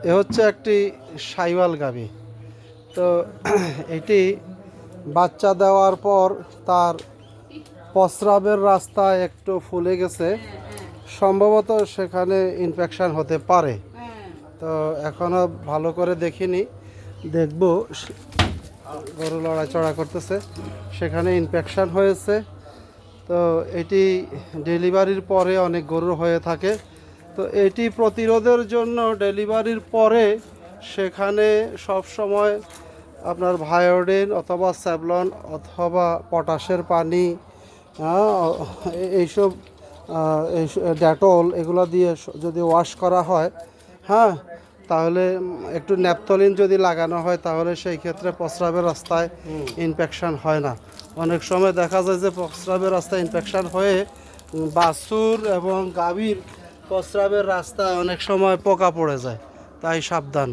এ হচ্ছে একটি সাইওয়াল গাভী। তো এটি বাচ্চা দেওয়ার পর তার প্রস্রাবের রাস্তা একটু ফুলে গেছে, সম্ভবত সেখানে ইনফেকশন হতে পারে। তো এখনও ভালো করে দেখিনি, দেখব। গরু লড়াচড়া করতেছে, সেখানে ইনফেকশন হয়েছে। তো এটি ডেলিভারির পরে অনেক গরুর হয়ে থাকে। তো এটি প্রতিরোধের জন্য ডেলিভারির পরে সেখানে সব সময় আপনার ভায়োডিন অথবা স্যাভলন অথবা পটাশের পানি, এইসব ডেটল এগুলো দিয়ে যদি ওয়াশ করা হয়, হ্যাঁ, তাহলে একটু ন্যাপথলিন যদি লাগানো হয় তাহলে সেই ক্ষেত্রে প্রস্রাবের রাস্তায় ইনফেকশন হয় না। অনেক সময় দেখা যায় যে প্রস্রাবের রাস্তায় ইনফেকশন হয়ে বাছুর এবং গাভীর প্রস্রাবের রাস্তায় অনেক সময় পোকা পড়ে যায়, তাই সাবধান।